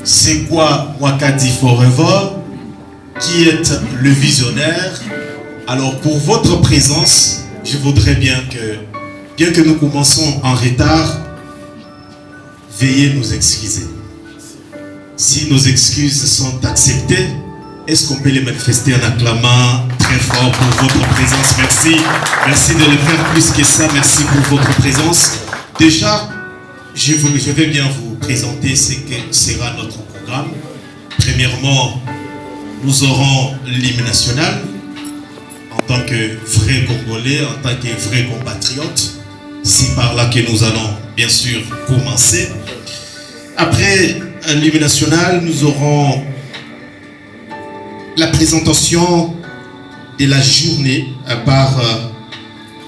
C'est quoi Mwakadi Forever? Qui est le visionnaire? Alors pour votre présence, je voudrais bien que nous commençons en retard, veuillez nous excuser. Si nos excuses sont acceptées, est-ce qu'on peut les manifester en acclamant très fort pour votre présence? Merci. Merci de le faire plus que ça. Merci pour votre présence. Déjà, je vais bien vous présenter ce que sera notre programme. Premièrement, nous aurons l'hymne national en tant que vrais Congolais, en tant que vrais compatriotes. C'est par là que nous allons bien sûr commencer. Après l'hymne national, nous aurons la présentation de la journée par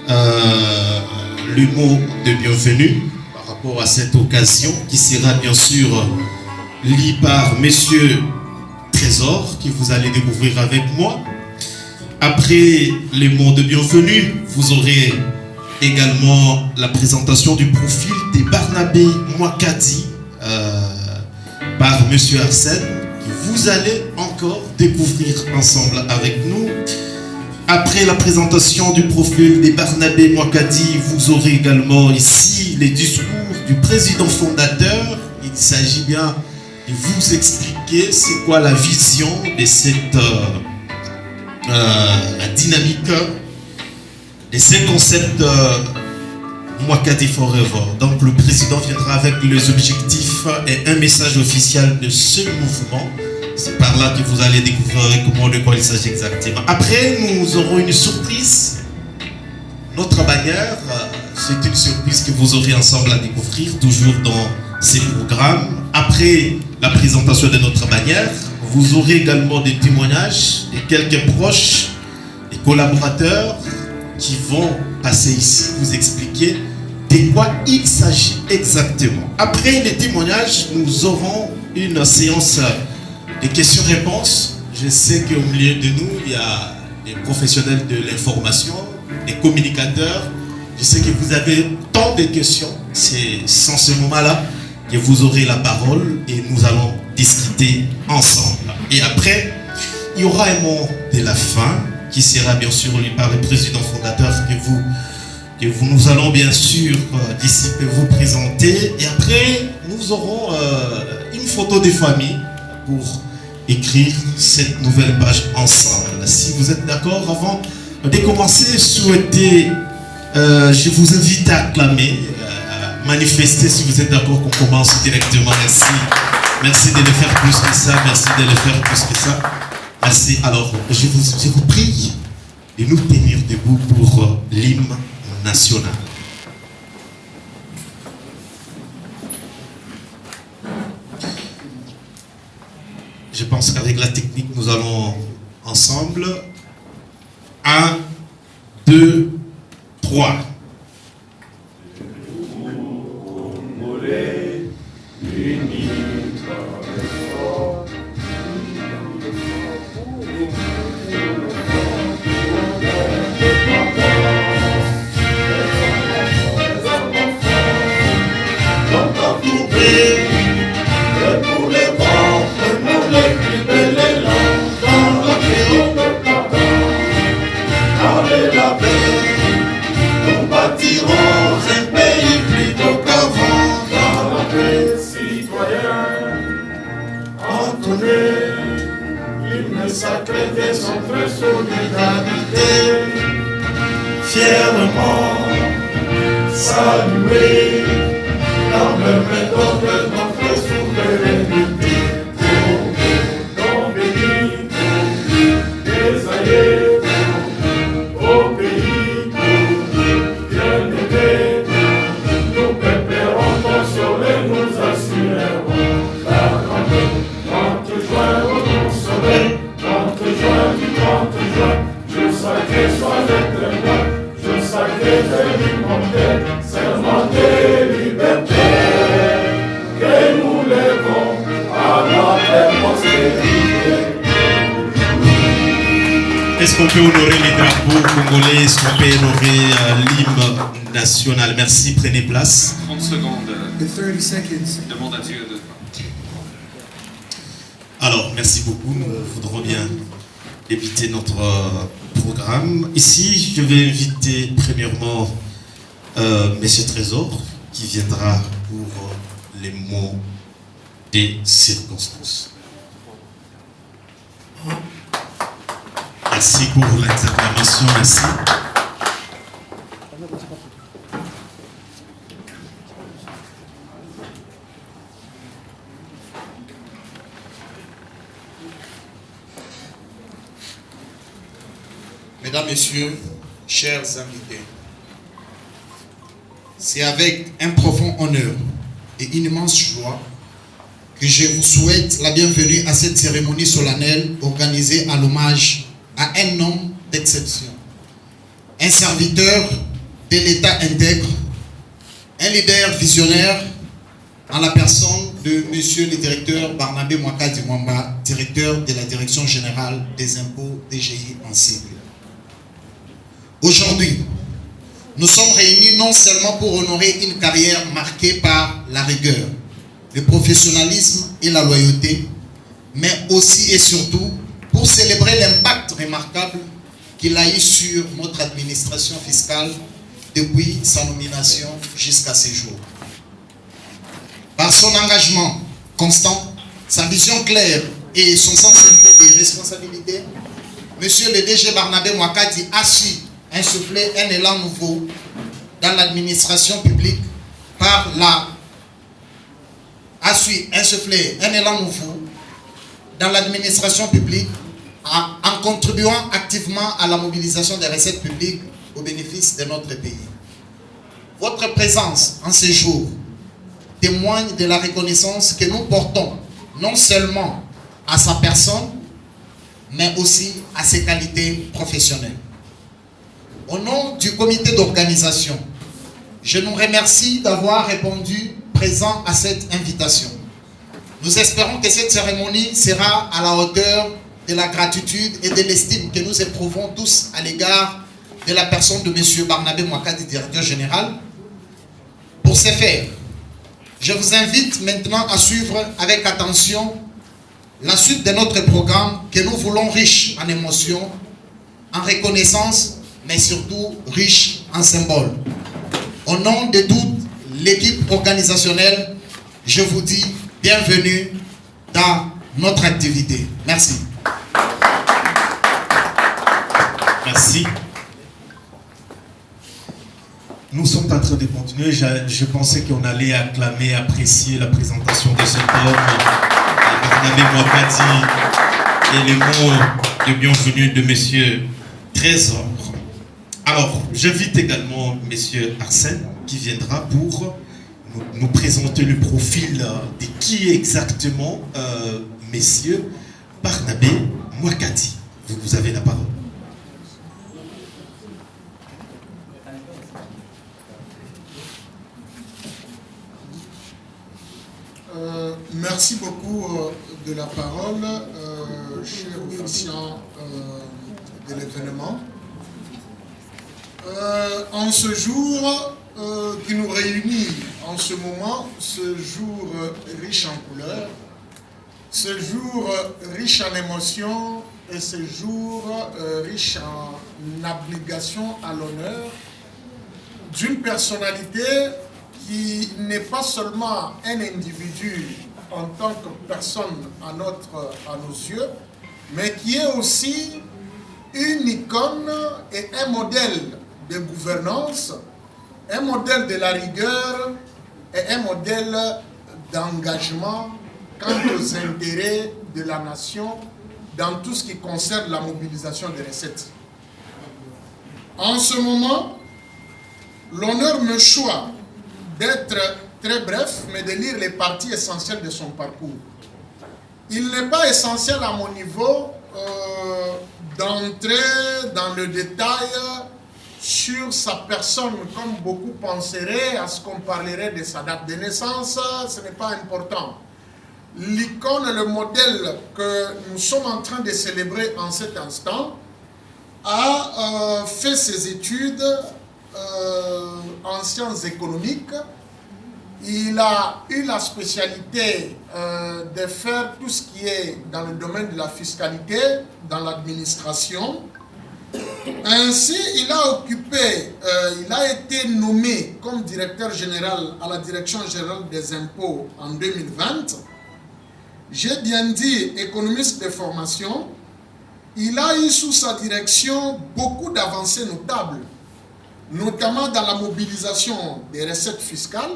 le mot de bienvenue par rapport à cette occasion qui sera bien sûr lu par Monsieur Trésor que vous allez découvrir avec moi. Après les mots de bienvenue, vous aurez également la présentation du profil de Barnabé Mwakadi par Monsieur Arsène, que vous allez encore découvrir ensemble avec nous. Après la présentation du profil de Barnabé Mwakadi, vous aurez également ici les discours du président fondateur. Il s'agit bien de vous expliquer c'est quoi la vision de cette la dynamique de ces concepts Mwakadi Forever. Donc le président viendra avec les objectifs et un message officiel de ce mouvement. C'est par là que vous allez découvrir avec moi de quoi il s'agit exactement. Après, nous aurons une surprise. Notre bannière, c'est une surprise que vous aurez ensemble à découvrir, toujours dans ces programmes. Après la présentation de notre bannière, vous aurez également des témoignages de quelques proches, des collaborateurs qui vont passer ici, vous expliquer de quoi il s'agit exactement. Après les témoignages, nous aurons une séance de questions-réponses. Je sais qu'au milieu de nous, il y a des professionnels de l'information, des communicateurs. Je sais que vous avez tant de questions. C'est sans ce moment-là que vous aurez la parole et nous allons discuter ensemble. Et après, il y aura un mot de la fin qui sera bien sûr lu par le président fondateur que nous allons bien sûr d'ici vous présenter. Et après, nous aurons une photo de famille pour écrire cette nouvelle page ensemble. Si vous êtes d'accord, avant de commencer, je vous invite à acclamer, à manifester si vous êtes d'accord qu'on commence directement. Merci. Merci de le faire plus que ça. Merci de le faire plus que ça. Merci. Alors, je vous prie de nous tenir debout pour l'hymne national. Je pense qu'avec la technique, nous allons ensemble. 1, 2, 3. Sacré de son frère solidarité, fièrement saluer dans le méthode de notre souveraineté. Pour béni, des alliés, au pays, bien aimés, nous préparons ton soleil, nous assurerons la grande 30 juin, nous soleil. 30 juin, je sacré soit le témoin, je sacré de l'humanité, serment de liberté, que nous levons à notre postérité. Est-ce qu'on peut honorer les drapeaux congolais? Est-ce qu'on peut honorer l'hymne national? Merci, prenez place. 30 secondes. The 30 seconds. Demande à Dieu de merci beaucoup. Nous voudrons bien éviter notre programme. Ici, je vais inviter premièrement Monsieur Trésor qui viendra pour les mots des circonstances. Merci pour l'exclamation, merci. Mesdames, Messieurs, chers invités, c'est avec un profond honneur et une immense joie que je vous souhaite la bienvenue à cette cérémonie solennelle organisée à l'hommage à un homme d'exception, un serviteur de l'État intègre, un leader visionnaire en la personne de Monsieur le directeur Barnabé Mwakadi Mwamba, directeur de la Direction Générale des Impôts DGI en cible. Aujourd'hui, nous sommes réunis non seulement pour honorer une carrière marquée par la rigueur, le professionnalisme et la loyauté, mais aussi et surtout pour célébrer l'impact remarquable qu'il a eu sur notre administration fiscale depuis sa nomination jusqu'à ce jour. Par son engagement constant, sa vision claire et son sens des responsabilités, Monsieur le DG Barnabé Mwakadi a su insuffler un élan nouveau dans l'administration publique en contribuant activement à la mobilisation des recettes publiques au bénéfice de notre pays. Votre présence en ce jour témoigne de la reconnaissance que nous portons non seulement à sa personne, mais aussi à ses qualités professionnelles. Au nom du comité d'organisation, je nous remercie d'avoir répondu présent à cette invitation. Nous espérons que cette cérémonie sera à la hauteur de la gratitude et de l'estime que nous éprouvons tous à l'égard de la personne de M. Barnabé Mwakadi, directeur général. Pour ce faire, je vous invite maintenant à suivre avec attention la suite de notre programme que nous voulons riche en émotions, en reconnaissance, mais surtout riche en symboles. Au nom de toute l'équipe organisationnelle, je vous dis bienvenue dans notre activité. Merci. Merci. Nous sommes en train de continuer. Je pensais qu'on allait acclamer, apprécier la présentation de cet homme, Barnabé Mwakadi, et les mots de bienvenue de Monsieur Trésor. Alors, j'invite également M. Arsène qui viendra pour nous présenter le profil de qui exactement M. Barnabé Mwakadi. Vous avez la parole. Merci beaucoup de la parole, cher officiant de l'événement. En ce jour qui nous réunit en ce moment, ce jour riche en couleurs, ce jour riche en émotions et ce jour riche en abnégation à l'honneur d'une personnalité qui n'est pas seulement un individu en tant que personne à nos yeux, mais qui est aussi une icône et un modèle de gouvernance, un modèle de la rigueur et un modèle d'engagement quant aux intérêts de la nation dans tout ce qui concerne la mobilisation des recettes. En ce moment, l'honneur me choisit d'être très bref, mais de lire les parties essentielles de son parcours. Il n'est pas essentiel à mon niveau d'entrer dans le détail sur sa personne, comme beaucoup penseraient à ce qu'on parlerait de sa date de naissance. Ce n'est pas important. L'icône, le modèle que nous sommes en train de célébrer en cet instant, a fait ses études en sciences économiques Il a eu la spécialité de faire tout ce qui est dans le domaine de la fiscalité, dans l'administration. Ainsi, il a été nommé comme directeur général à la Direction générale des impôts en 2020. J'ai bien dit économiste de formation. Il a eu sous sa direction beaucoup d'avancées notables, notamment dans la mobilisation des recettes fiscales,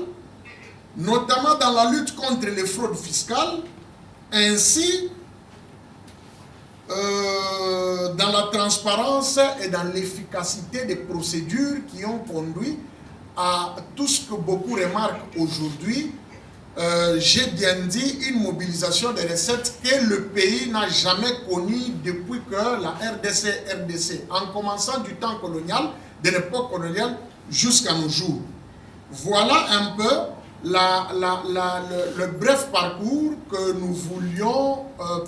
notamment dans la lutte contre les fraudes fiscales, ainsi dans la transparence et dans l'efficacité des procédures qui ont conduit à tout ce que beaucoup remarquent aujourd'hui. J'ai bien dit une mobilisation des recettes que le pays n'a jamais connue depuis que la RDC, en commençant du temps colonial, de l'époque coloniale jusqu'à nos jours. Voilà un peu le bref parcours que nous voulions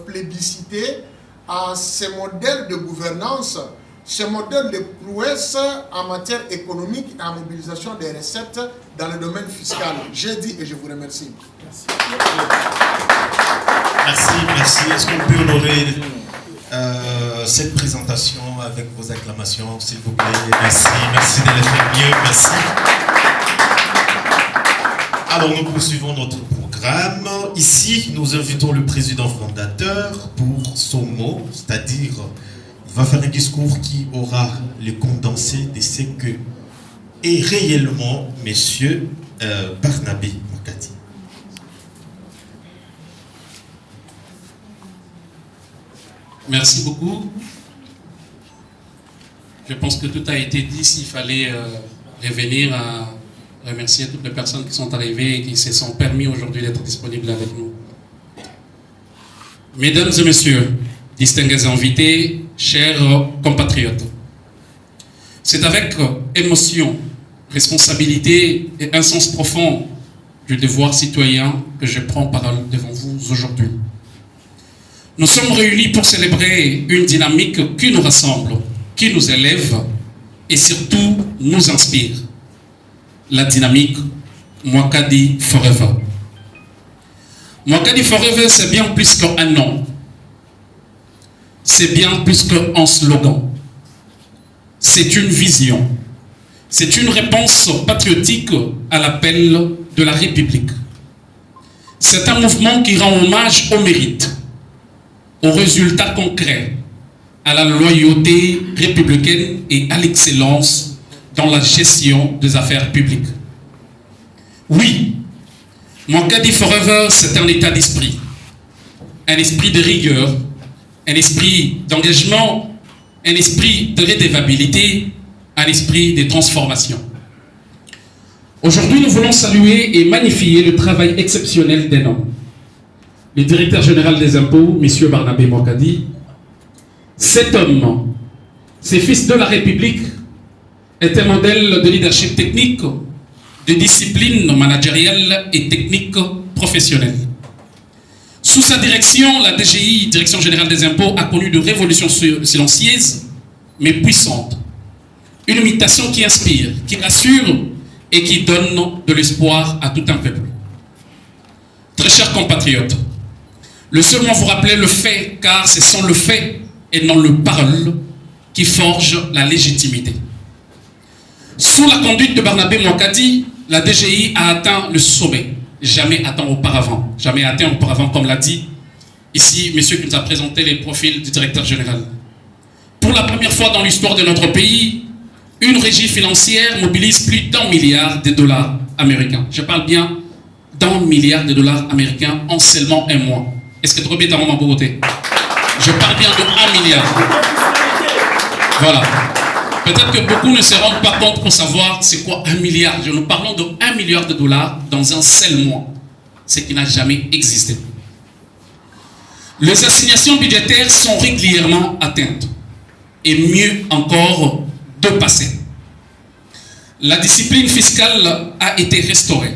plébisciter à ces modèles de gouvernance, ce modèle de prouesse en matière économique et en mobilisation des recettes dans le domaine fiscal. J'ai dit et je vous remercie. Merci. Est-ce qu'on peut honorer cette présentation avec vos acclamations, s'il vous plaît? Merci de le faire mieux, merci. Alors, nous poursuivons notre programme. Ici, nous invitons le président fondateur pour son mot, c'est-à-dire, il va faire un discours qui aura le condensé de ce que est réellement M. Barnabé Mokadi. Merci beaucoup. Je pense que tout a été dit. S'il fallait revenir à remercier toutes les personnes qui sont arrivées et qui se sont permis aujourd'hui d'être disponibles avec nous. Mesdames et messieurs, distingués invités, chers compatriotes, c'est avec émotion, responsabilité et un sens profond du devoir citoyen que je prends parole devant vous aujourd'hui. Nous sommes réunis pour célébrer une dynamique qui nous rassemble, qui nous élève et surtout nous inspire. La dynamique Mokadi Forever. Mokadi Forever, c'est bien plus qu'un nom. C'est bien plus qu'un slogan. C'est une vision. C'est une réponse patriotique à l'appel de la République. C'est un mouvement qui rend hommage au mérite, aux résultats concrets, à la loyauté républicaine et à l'excellence dans la gestion des affaires publiques. Oui, Mokadi Forever, c'est un état d'esprit. Un esprit de rigueur, un esprit d'engagement, un esprit de redevabilité, un esprit de transformation. Aujourd'hui, nous voulons saluer et magnifier le travail exceptionnel d'un homme. Le directeur général des impôts, M. Barnabé Mokadi. Cet homme, ce fils de la République, est un modèle de leadership technique, de discipline managériale et technique professionnelle. Sous sa direction, la DGI, Direction Générale des Impôts, a connu de révolutions silencieuses, mais puissantes. Une mutation qui inspire, qui rassure et qui donne de l'espoir à tout un peuple. Très chers compatriotes, le seul mot vous rappeler le fait, car ce sont le fait et non le parole qui forge la légitimité. Sous la conduite de Barnabé Mokadi, la DGI a atteint le sommet, jamais atteint auparavant, comme l'a dit ici monsieur qui nous a présenté les profils du directeur général. Pour la première fois dans l'histoire de notre pays, une régie financière mobilise plus d'1 milliard de dollars américains. Je parle bien d'1 milliard de dollars américains en seulement un mois. Est-ce que tu remets ta maman beauté? Je parle bien de 1 milliard. Voilà. Peut-être que beaucoup ne se rendent pas compte pour savoir c'est quoi 1 milliard. Nous parlons de 1 milliard de dollars dans un seul mois. Ce qui n'a jamais existé. Les assignations budgétaires sont régulièrement atteintes. Et mieux encore, dépassées. La discipline fiscale a été restaurée.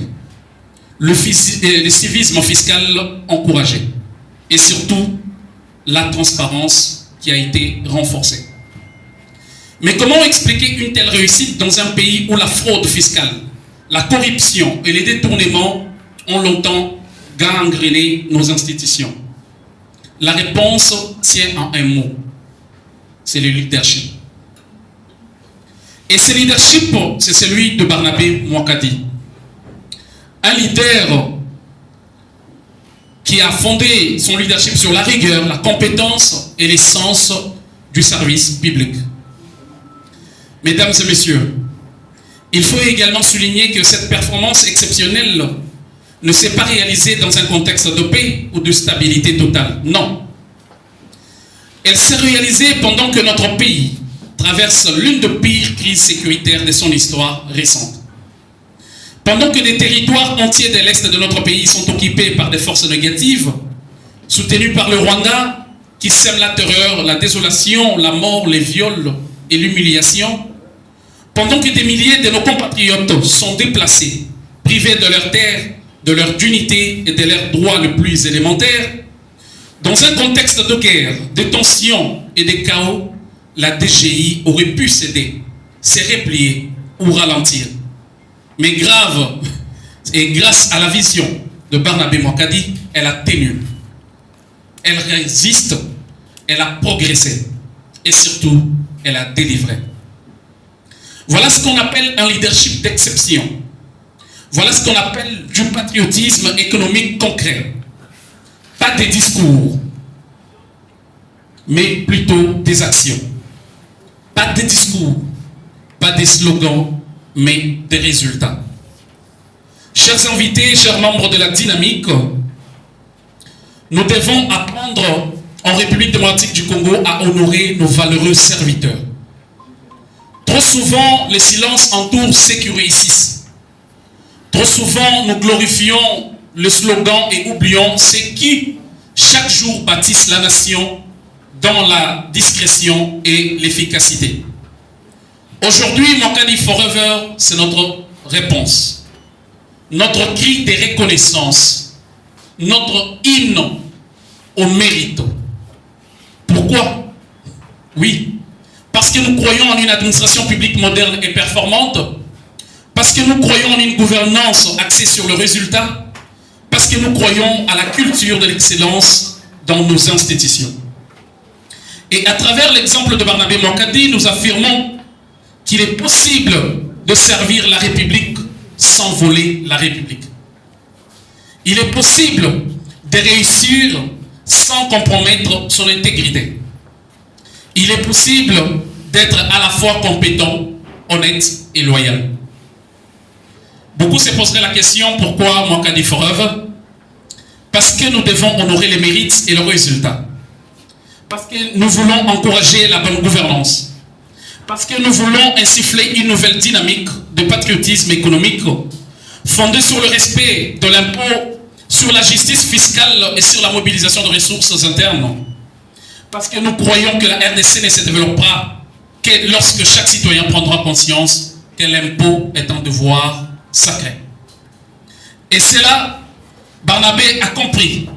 Le civisme fiscal encouragé. Et surtout, la transparence qui a été renforcée. Mais comment expliquer une telle réussite dans un pays où la fraude fiscale, la corruption et les détournements ont longtemps gangréné nos institutions. La réponse tient en un mot, c'est le leadership. Et ce leadership, c'est celui de Barnabé Mouakadi. Un leader qui a fondé son leadership sur la rigueur, la compétence et l'essence du service public. Mesdames et messieurs, il faut également souligner que cette performance exceptionnelle ne s'est pas réalisée dans un contexte de paix ou de stabilité totale. Non. Elle s'est réalisée pendant que notre pays traverse l'une des pires crises sécuritaires de son histoire récente. Pendant que des territoires entiers de l'Est de notre pays sont occupés par des forces négatives, soutenues par le Rwanda, qui sème la terreur, la désolation, la mort, les viols et l'humiliation, pendant que des milliers de nos compatriotes sont déplacés, privés de leurs terres, de leur dignité et de leurs droits les plus élémentaires, dans un contexte de guerre, de tensions et de chaos, la DGI aurait pu céder, se replier ou ralentir. Mais grave, et grâce à la vision de Barnabé Mouakadi, elle a tenu. Elle résiste, elle a progressé et surtout, elle a délivré. Voilà ce qu'on appelle un leadership d'exception. Voilà ce qu'on appelle du patriotisme économique concret. Pas des discours, mais plutôt des actions. Pas des discours, pas des slogans, mais des résultats. Chers invités, chers membres de la dynamique, nous devons apprendre en République démocratique du Congo à honorer nos valeureux serviteurs. Trop souvent, le silence entoure ceux qui réussissent. Trop souvent, nous glorifions le slogan et oublions ceux qui, chaque jour, bâtissent la nation dans la discrétion et l'efficacité. Aujourd'hui, Mouakadi Forever, c'est notre réponse. Notre cri de reconnaissance. Notre hymne au mérite. Pourquoi? Oui, parce que nous croyons en une administration publique moderne et performante, parce que nous croyons en une gouvernance axée sur le résultat, parce que nous croyons à la culture de l'excellence dans nos institutions. Et à travers l'exemple de Barnabé Mouakadi, nous affirmons qu'il est possible de servir la République sans voler la République. Il est possible de réussir sans compromettre son intégrité. Il est possible d'être à la fois compétent, honnête et loyal. Beaucoup se poseraient la question, pourquoi Mouakadi Forever? Parce que nous devons honorer les mérites et le résultat. Parce que nous voulons encourager la bonne gouvernance. Parce que nous voulons insuffler une nouvelle dynamique de patriotisme économique fondée sur le respect de l'impôt, sur la justice fiscale et sur la mobilisation de ressources internes. Parce que nous croyons que la RDC ne se développera que lorsque chaque citoyen prendra conscience que l'impôt est un devoir sacré. Et cela, Barnabé a compris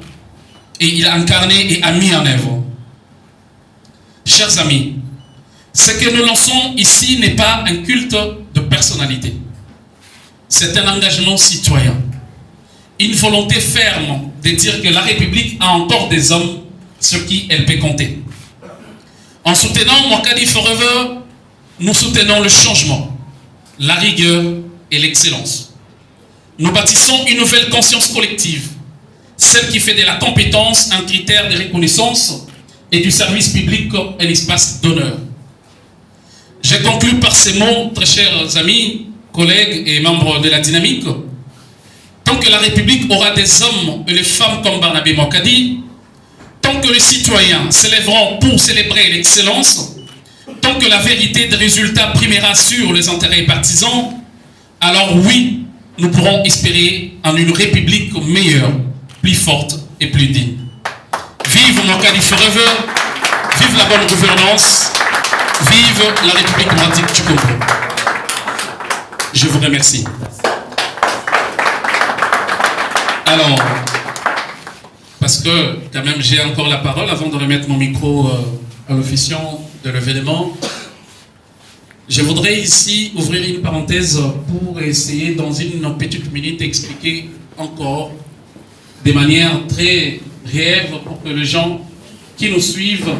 et il a incarné et a mis en œuvre. Chers amis, ce que nous lançons ici n'est pas un culte de personnalité. C'est un engagement citoyen. Une volonté ferme de dire que la République a encore des hommes sur qui elle peut compter. En soutenant Mouakadi Forever, nous soutenons le changement, la rigueur et l'excellence. Nous bâtissons une nouvelle conscience collective, celle qui fait de la compétence un critère de reconnaissance et du service public un espace d'honneur. Je conclue par ces mots, très chers amis, collègues et membres de la dynamique. Tant que la République aura des hommes et des femmes comme Barnabé Mouakadi, tant que les citoyens s'élèveront pour célébrer l'excellence, tant que la vérité des résultats primera sur les intérêts partisans, alors oui, nous pourrons espérer en une République meilleure, plus forte et plus digne. Vive Mouakadi Forever, vive la bonne gouvernance, vive la République démocratique du Congo. Je vous remercie. Alors, parce que quand même j'ai encore la parole avant de remettre mon micro à l'officiant de l'événement, Je voudrais ici ouvrir une parenthèse pour essayer dans une petite minute expliquer encore de manière très brève pour que les gens qui nous suivent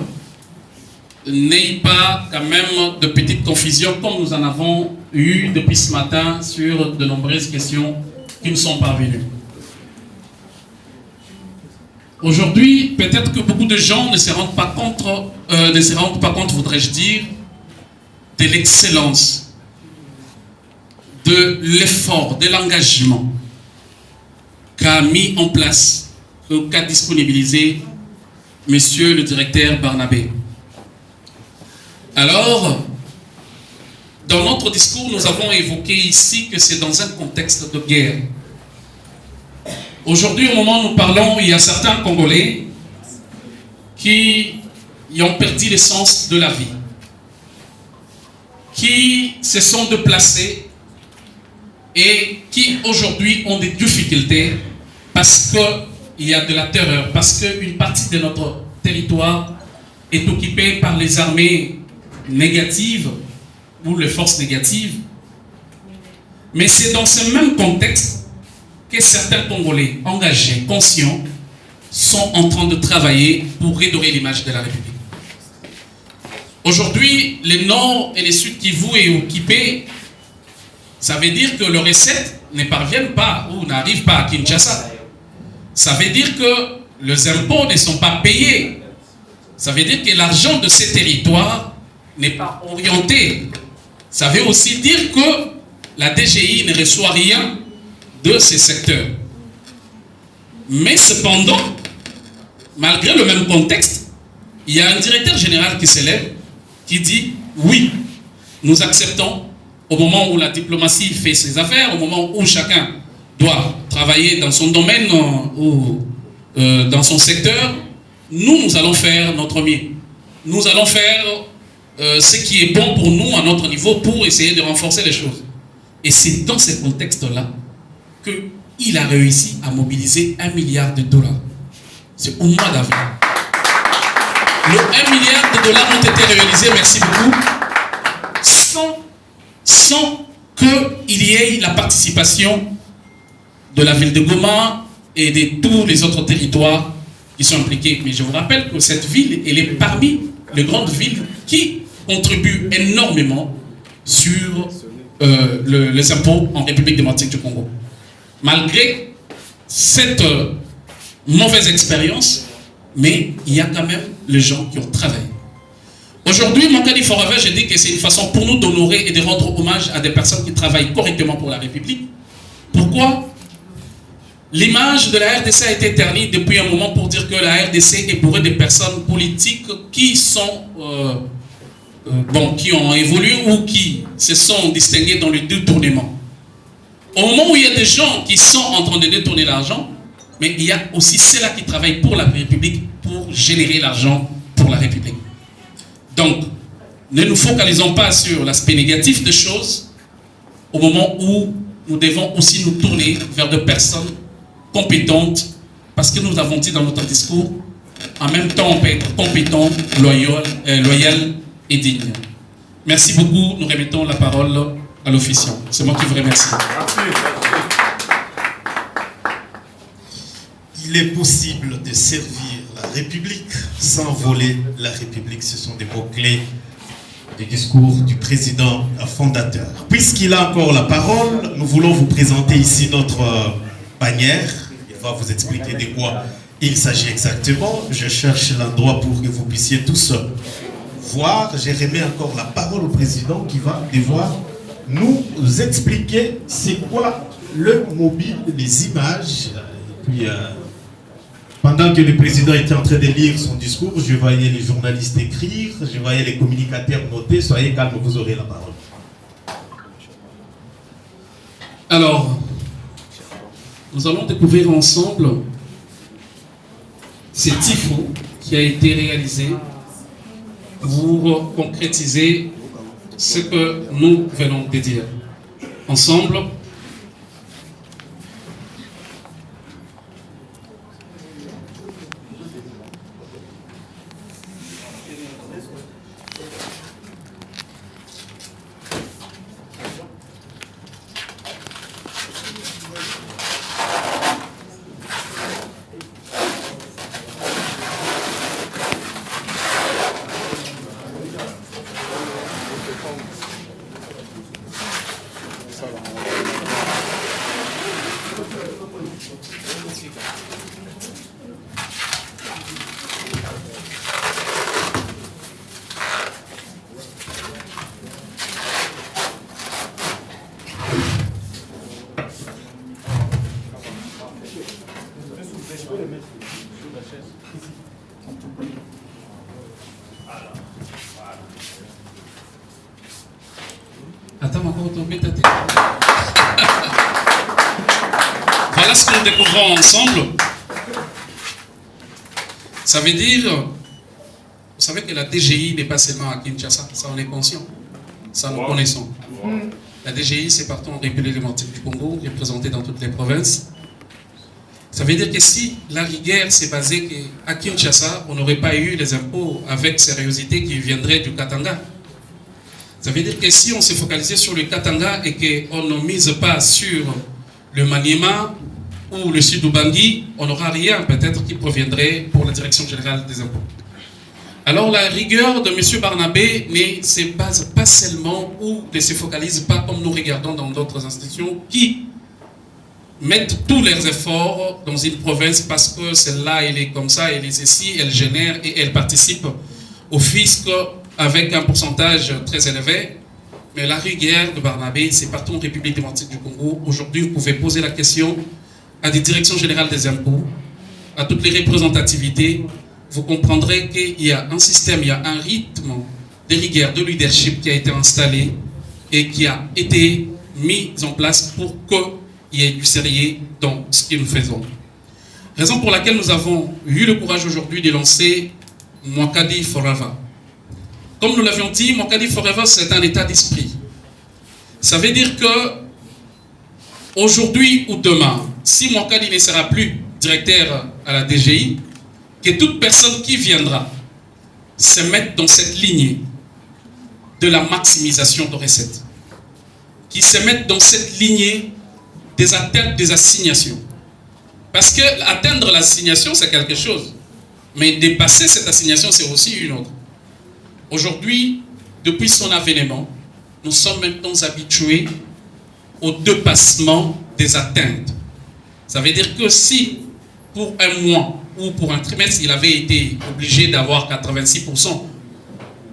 n'aient pas quand même de petites confusions comme nous en avons eu depuis ce matin sur de nombreuses questions qui nous sont parvenues. Aujourd'hui, peut-être que beaucoup de gens ne se rendent pas compte, voudrais-je dire, de l'excellence, de l'effort, de l'engagement qu'a mis en place, qu'a disponibilisé Monsieur le directeur Barnabé. Alors, dans notre discours, nous avons évoqué ici que c'est dans un contexte de guerre. Aujourd'hui, au moment où nous parlons, il y a certains Congolais qui y ont perdu le sens de la vie, qui se sont déplacés et qui aujourd'hui ont des difficultés parce qu'il y a de la terreur, parce qu'une partie de notre territoire est occupée par les armées négatives ou les forces négatives. Mais c'est dans ce même contexte que certains Congolais engagés, conscients, sont en train de travailler pour redorer l'image de la République. Aujourd'hui, le Nord et le Sud Kivu est occupé. Ça veut dire que les recettes ne parviennent pas ou n'arrivent pas à Kinshasa. Ça veut dire que les impôts ne sont pas payés. Ça veut dire que l'argent de ces territoires n'est pas orienté. Ça veut aussi dire que la DGI ne reçoit rien de ces secteurs. Mais cependant, malgré le même contexte, il y a un directeur général qui s'élève, qui dit oui, nous acceptons au moment où la diplomatie fait ses affaires, au moment où chacun doit travailler dans son domaine ou dans son secteur, nous allons faire notre mieux. Nous allons faire ce qui est bon pour nous à notre niveau pour essayer de renforcer les choses. Et c'est dans ce contexte-là qu'il a réussi à mobiliser $1 milliard. C'est au mois d'avril. Le $1 milliard ont été réalisés, merci beaucoup, sans qu'il y ait la participation de la ville de Goma et de tous les autres territoires qui sont impliqués. Mais je vous rappelle que cette ville, elle est parmi les grandes villes qui contribuent énormément sur les impôts en République démocratique du Congo. Malgré cette mauvaise expérience, mais il y a quand même les gens qui ont travaillé. Aujourd'hui, mon Kadi Forever, je dis que c'est une façon pour nous d'honorer et de rendre hommage à des personnes qui travaillent correctement pour la République. Pourquoi? L'image de la RDC a été ternie depuis un moment pour dire que la RDC est bourrée de personnes politiques qui sont qui ont évolué ou qui se sont distinguées dans le détournement. Au moment où il y a des gens qui sont en train de détourner l'argent, mais il y a aussi ceux-là qui travaillent pour la République pour générer l'argent pour la République. Donc, ne nous focalisons pas sur l'aspect négatif des choses au moment où nous devons aussi nous tourner vers des personnes compétentes parce que nous avons dit dans notre discours, en même temps on peut être compétent, loyal et digne. Merci beaucoup, nous remettons la parole à l'officiant. C'est moi qui vous remercie. Il est possible de servir la République sans voler la République. Ce sont des mots-clés du discours du président fondateur. Puisqu'il a encore la parole, nous voulons vous présenter ici notre bannière. Il va vous expliquer de quoi il s'agit exactement. Je cherche l'endroit pour que vous puissiez tous voir. Je remets encore la parole au président qui va devoir nous expliquer c'est quoi le mobile, les images. Et puis, pendant que le président était en train de lire son discours, je voyais les journalistes écrire, je voyais les communicateurs noter. Soyez calme, vous aurez la parole. Alors, nous allons découvrir ensemble ce tifo qui a été réalisé pour concrétiser ce que nous venons de dire. Ensemble, Attends, encore tomber ta tête. Voilà ce que nous découvrons ensemble. Ça veut dire, vous savez que la DGI n'est pas seulement à Kinshasa, ça on est conscient, ça nous connaissons. La DGI c'est partout en République démocratique du Congo, représentée dans toutes les provinces. Ça veut dire que si la rigueur s'est basée qu'à Kinshasa, on n'aurait pas eu les impôts avec sérieuxité qui viendraient du Katanga. Ça veut dire que si on s'est focalisé sur le Katanga et qu'on ne mise pas sur le Maniema ou le Sud-Ubangi, on n'aura rien peut-être qui proviendrait pour la Direction Générale des Impôts. Alors la rigueur de M. Barnabé ne se base pas seulement ou ne se focalise pas comme nous regardons dans d'autres institutions qui mettent tous leurs efforts dans une province parce que celle-là, elle est comme ça, elle est ceci, elle génère et elle participe au fisc avec un pourcentage très élevé. Mais la rigueur de Barnabé, c'est partout en République démocratique du Congo. Aujourd'hui, vous pouvez poser la question à des directions générales des impôts, à toutes les représentativités. Vous comprendrez qu'il y a un système, il y a un rythme de rigueur, de leadership qui a été installé et qui a été mis en place pour qu'il y ait du sérieux dans ce que nous faisons. Raison pour laquelle nous avons eu le courage aujourd'hui de lancer Mwakadi Forever. Comme nous l'avions dit, Mwakadi Forever, c'est un état d'esprit. Ça veut dire que aujourd'hui ou demain, si Mwakadi ne sera plus directeur à la DGI, que toute personne qui viendra se mette dans cette lignée de la maximisation de recettes, qui se mette dans cette lignée des atteintes des assignations. Parce que atteindre l'assignation, c'est quelque chose, mais dépasser cette assignation, c'est aussi une autre. Aujourd'hui, depuis son avènement, nous sommes maintenant habitués au dépassement des atteintes. Ça veut dire que si, pour un mois ou pour un trimestre, il avait été obligé d'avoir 86%,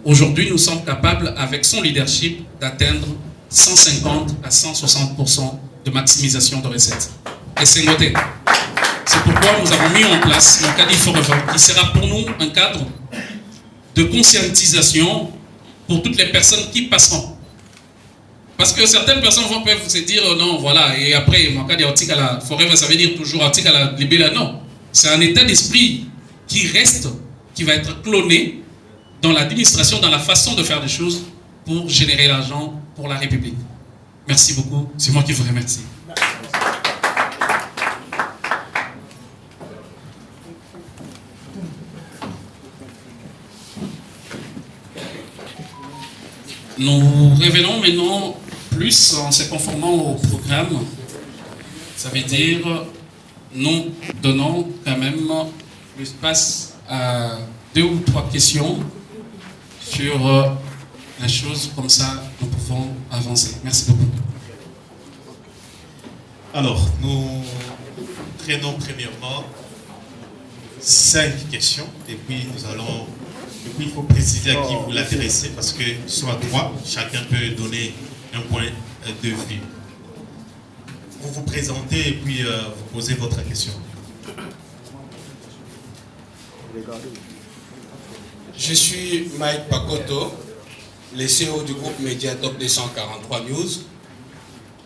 aujourd'hui, nous sommes capables, avec son leadership, d'atteindre 150 à 160% de maximisation de recettes. Et c'est noté. C'est pourquoi nous avons mis en place le Mwakadi Forever, qui sera pour nous un cadre de conscientisation pour toutes les personnes qui passeront. Parce que certaines personnes peuvent se dire non, voilà, et après, Mwakadi Otikala Forever, ça veut dire toujours Otikala Libela. Non, c'est un état d'esprit qui reste, qui va être cloné dans l'administration, dans la façon de faire des choses pour générer l'argent pour la République. Merci beaucoup, c'est moi qui vous remercie. Nous revenons maintenant plus en se conformant au programme. Ça veut dire, nous donnons quand même l'espace à 2 ou 3 questions sur la chose, comme ça nous pouvons avancer. Merci beaucoup. Alors, nous prenons premièrement 5 questions et puis nous allons... Et puis il faut préciser à qui vous l'adressez parce que soit droit, chacun peut donner un point de vue. Vous vous présentez et puis vous posez votre question. Je suis Mike Pakoto, le CEO du groupe Média Top 243 News.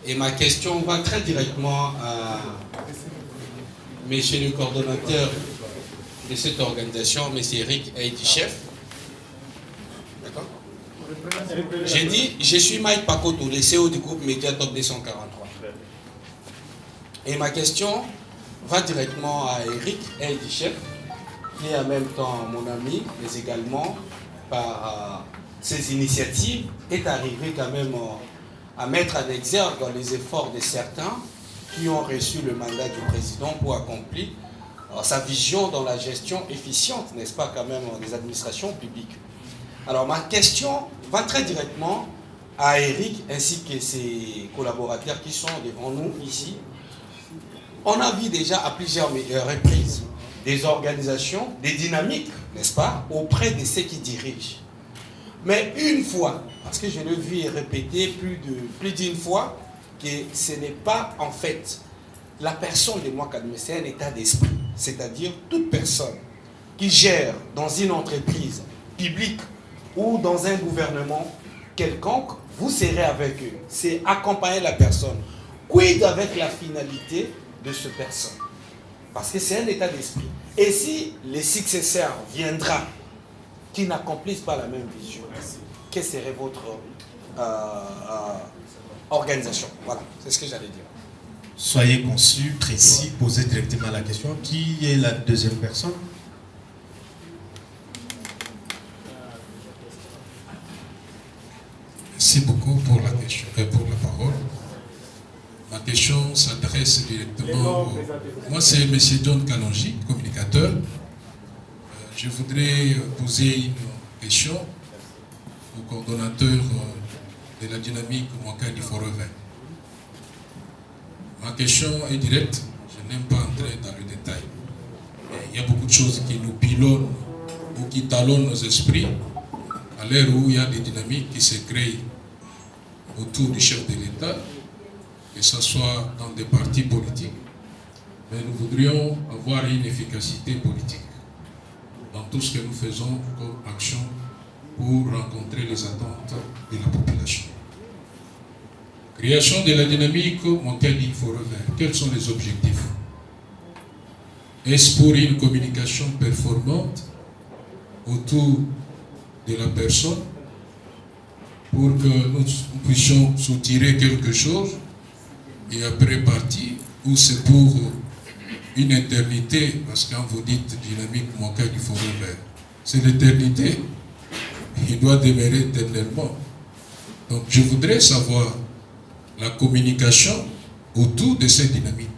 Et ma question va très directement à monsieur le coordonnateur de cette organisation, monsieur Eric Aïdi-Chef. D'accord. J'ai dit, je suis Mike Pakoto, le CEO du groupe Média Top 243. Et ma question va directement à Eric Aïdi-Chef, qui est en même temps mon ami, mais également par ses initiatives, est arrivé quand même à mettre en exergue les efforts de certains qui ont reçu le mandat du président pour accomplir sa vision dans la gestion efficiente, n'est-ce pas, quand même, des administrations publiques. Alors, ma question va très directement à Eric ainsi que ses collaborateurs qui sont devant nous ici. On a vu déjà à plusieurs reprises des organisations, des dynamiques, n'est-ce pas, auprès de ceux qui dirigent. Mais une fois, parce que je l'ai vu et répété plus d'une fois, que ce n'est pas en fait la personne de Mwakadi, mais c'est un état d'esprit. c'est-à-dire toute personne qui gère dans une entreprise publique ou dans un gouvernement quelconque, vous serez avec eux. C'est accompagner la personne. Quid avec la finalité de cette personne? Parce que c'est un état d'esprit. Et si les successeurs viendront qui n'accomplissent pas la même vision, quelle serait votre organisation? Voilà, c'est ce que j'allais dire. Soyez concis, précis, posez directement la question. Qui est la deuxième personne? Merci beaucoup pour la question et pour la parole. Ma question s'adresse directement Moi, c'est M. John Kalonji, communicateur. Je voudrais poser une question au coordonnateur de la dynamique Mwakadi Forever. Ma question est directe, je n'aime pas entrer dans le détail. Mais il y a beaucoup de choses qui nous pilonnent ou qui talonnent nos esprits à l'heure où il y a des dynamiques qui se créent autour du chef de l'État, que ce soit dans des partis politiques, mais nous voudrions avoir une efficacité politique dans tout ce que nous faisons comme action pour rencontrer les attentes de la population. Création de la dynamique Mwakadi Forever. Quels sont les objectifs? Est-ce pour une communication performante autour de la personne, pour que nous puissions soutirer quelque chose et après partir, ou c'est pour une éternité? Parce que quand vous dites dynamique Mwakadi Forever, c'est l'éternité, il doit demeurer éternellement. Donc je voudrais savoir la communication autour de cette dynamique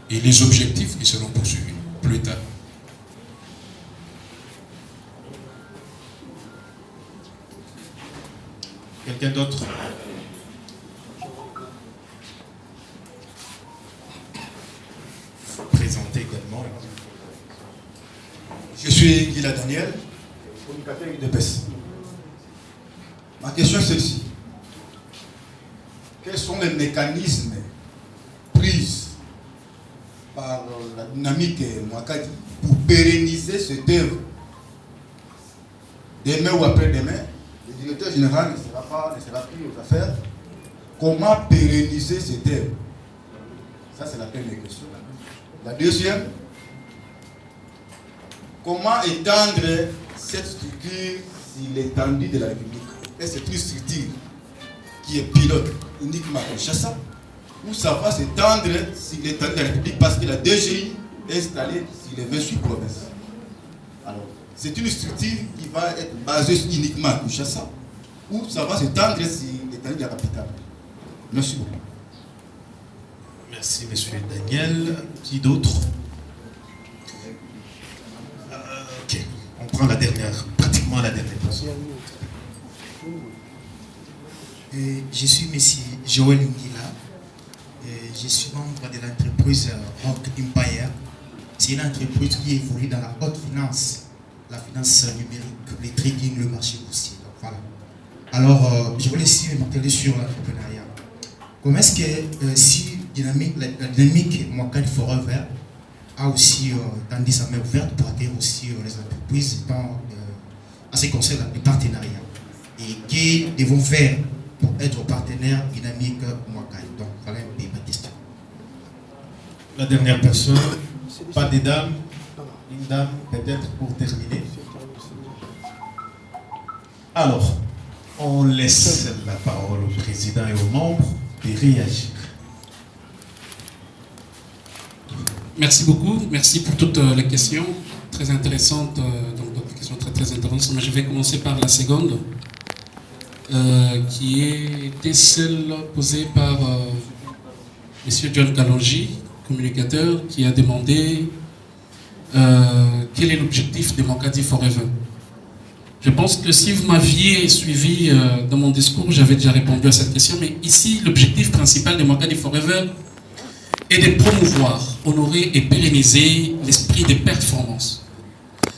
et les objectifs qui seront poursuivis plus tard. Quelqu'un d'autre? Présenter également. Je suis Guy Daniel, communicateur UDPS. Ma question est celle-ci. Quels sont les mécanismes pris par la dynamique Mwakadi pour pérenniser cette œuvre? Demain ou après-demain, le directeur général ne sera plus aux affaires. Comment pérenniser cette œuvre? Ça, c'est la première question. La deuxième, comment étendre cette structure sur l'étendue de la République? Est-ce que c'est une structure qui est pilote uniquement à Kinshasa, ou ça va s'étendre sur l'étendue de la République parce que la DGI est installée sur les 28 provinces? Alors, c'est une structure qui va être basée uniquement à Kinshasa, ou ça va s'étendre sur l'étendue de la capitale? Merci beaucoup. Merci, monsieur Daniel. Qui d'autre? Ok, on prend la dernière, pratiquement la dernière personne. Je suis M. Joël Ngila. Je suis membre de l'entreprise Rock Empire. C'est une entreprise qui évolue dans la haute finance, la finance numérique, le trading, le marché boursier. Donc, voilà. Alors, je voulais aussi m'attarder sur l'entrepreneuriat. Comment est-ce que si la dynamique Mwakadi Forever a aussi tendu sa main ouverte pour atteindre aussi les entreprises en ce qui concerne les partenariats, et qui devons faire pour être partenaire dynamique Mwakadi? Donc voilà un peu ma question. La dernière personne, pas des dames, une dame peut-être pour terminer. Alors, on laisse la parole au président et aux membres de réagir. Merci beaucoup, merci pour toutes les questions très intéressantes, donc d'autres questions très intéressantes, mais je vais commencer par la seconde, qui était celle posée par M. John Kalonji, communicateur, qui a demandé quel est l'objectif de Mwakadi Forever. Je pense que si vous m'aviez suivi dans mon discours, j'avais déjà répondu à cette question, mais ici, l'objectif principal de Mwakadi Forever est de promouvoir, honorer et pérenniser l'esprit de performance.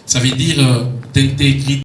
Ça veut dire d'intégrer